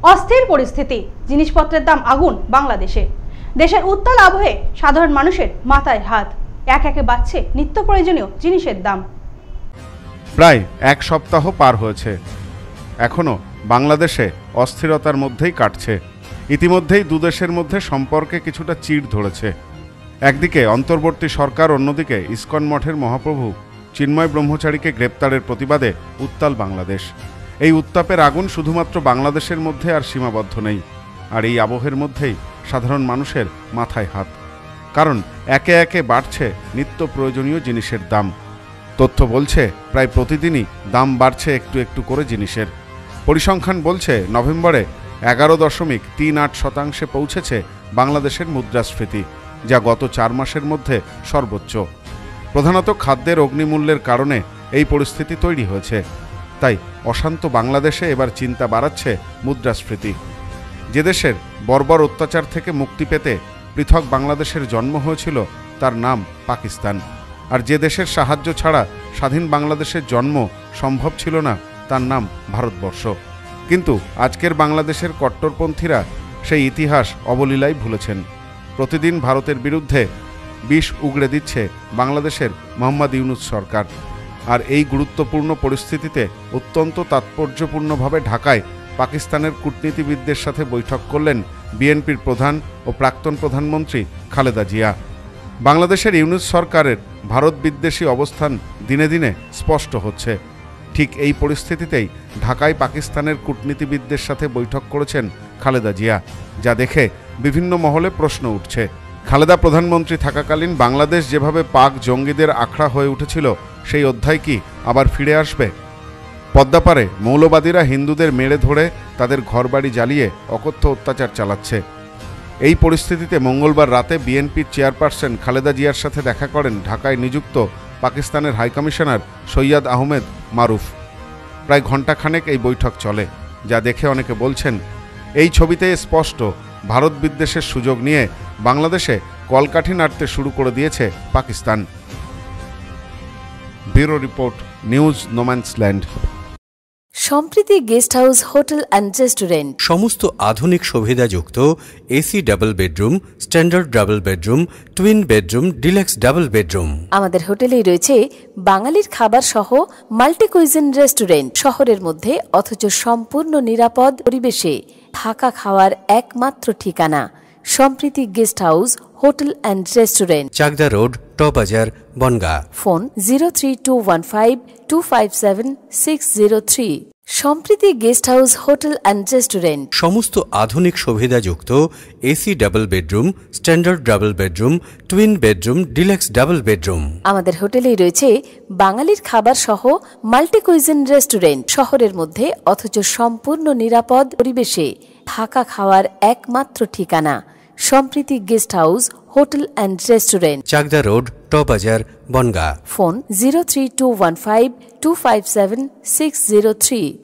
অস্থির পরিস্থিতি, জিনিসপত্রের দাম আগুন বাংলাদেশে। দেশের উত্তাল আবহে সাধারণ মানুষের মাথায় হাত, এক একে বাড়ছে নিত্য প্রয়োজনীয় জিনিসের দাম। প্রায় এক সপ্তাহ পার হয়েছে, এখনো বাংলাদেশে অস্থিরতার মধ্যেই কাটছে। ইতিমধ্যেই দুদেশের মধ্যে সম্পর্কে কিছুটা চিড় ধরেছে। একদিকে অন্তর্বর্তী সরকার, অন্যদিকে ইসকন মঠের মহাপ্রভু চিন্ময় ব্রহ্মচারীকে গ্রেপ্তারের প্রতিবাদে উত্তাল বাংলাদেশ। এই উত্তাপের আগুন শুধুমাত্র বাংলাদেশের মধ্যে আর সীমাবদ্ধ নেই, আর এই আবহের মধ্যেই সাধারণ মানুষের মাথায় হাত, কারণ একে একে বাড়ছে নিত্য প্রয়োজনীয় জিনিসের দাম। তথ্য বলছে প্রায় প্রতিদিনই দাম বাড়ছে একটু একটু করে জিনিসের। পরিসংখ্যান বলছে নভেম্বরে 11.38% পৌঁছেছে বাংলাদেশের মুদ্রাস্ফীতি, যা গত 4 মাসের মধ্যে সর্বোচ্চ। প্রধানত খাদ্যের অগ্নিমূল্যের কারণে এই পরিস্থিতি তৈরি হয়েছে। তাই অশান্ত বাংলাদেশে এবার চিন্তা বাড়াচ্ছে মুদ্রাস্ফীতি। যে দেশের বর্বর অত্যাচার থেকে মুক্তি পেতে পৃথক বাংলাদেশের জন্ম হয়েছিল, তার নাম পাকিস্তান। আর যে দেশের সাহায্য ছাড়া স্বাধীন বাংলাদেশের জন্ম সম্ভব ছিল না, তার নাম ভারতবর্ষ। কিন্তু আজকের বাংলাদেশের কট্টরপন্থীরা সেই ইতিহাস অবলীলায় ভুলেছেন। প্রতিদিন ভারতের বিরুদ্ধে বিষ উগড়ে দিচ্ছে বাংলাদেশের মোহাম্মদ ইউনূস সরকার। আর এই গুরুত্বপূর্ণ পরিস্থিতিতে অত্যন্ত তাৎপর্যপূর্ণভাবে ঢাকায় পাকিস্তানের কূটনীতিবিদদের সাথে বৈঠক করলেন বিএনপির প্রধান ও প্রাক্তন প্রধানমন্ত্রী খালেদা জিয়া। বাংলাদেশের ইউনূস সরকারের ভারত বিদ্বেষী অবস্থান দিনে দিনে স্পষ্ট হচ্ছে। ঠিক এই পরিস্থিতিতেই ঢাকায় পাকিস্তানের কূটনীতিবিদদের সাথে বৈঠক করেছেন খালেদা জিয়া, যা দেখে বিভিন্ন মহলে প্রশ্ন উঠছে। খালেদা প্রধানমন্ত্রী থাকাকালীন বাংলাদেশ যেভাবে পাক জঙ্গিদের আখড়া হয়ে উঠেছিল, সেই অধ্যায় কি আবার ফিরে আসবে? পদ্মাপাড়ে মৌলবাদীরা হিন্দুদের মেরে ধরে তাদের ঘরবাড়ি জ্বালিয়ে অকথ্য অত্যাচার চালাচ্ছে। এই পরিস্থিতিতে মঙ্গলবার রাতে বিএনপির চেয়ারপারসন খালেদা জিয়ার সাথে দেখা করেন ঢাকায় নিযুক্ত পাকিস্তানের হাইকমিশনার সৈয়দ আহমেদ মারুফ। প্রায় ঘণ্টাখানেক এই বৈঠক চলে, যা দেখে অনেকে বলছেন এই ছবিতে স্পষ্ট ভারত বিদ্বেষের সুযোগ নিয়ে বাংলাদেশে কলকাঠি নাড়তে শুরু করে দিয়েছে Pakistan. Bureau report, news no man's land. Samprity guest house, hotel and restaurant. সমস্ত আধুনিক সুবিধাযুক্ত AC double bedroom, standard double bedroom, twin bedroom, deluxe double bedroom. আমাদের হোটেলেই রয়েছে বাঙালির খাবার সহ মাল্টি কুইজিন রেস্টুরেন্ট। শহরের মধ্যে অথচ সম্পূর্ণ নিরাপদ পরিবেশে থাকা খাওয়ার একমাত্র ঠিকানা Samprity guest house, hotel and restaurant, Chakdah road, টবাজার, Bongaon. Phone 03215257603। Samprity guest house, hotel and restaurant. সমস্ত আধুনিক সুবিধাযুক্ত AC double bedroom, standard double bedroom, twin bedroom, deluxe double bedroom. আমাদের হোটেলেই রয়েছে বাঙালির খাবার সহ মাল্টি কুইজিন রেস্টুরেন্ট। শহরের মধ্যে অথচ সম্পূর্ণ নিরাপদ পরিবেশে থাকা খাওয়ার একমাত্র ঠিকানা Samprity guest house, hotel and restaurant, Chakdah road, টবাজার, বনগাঁ। ফোন 03215257603।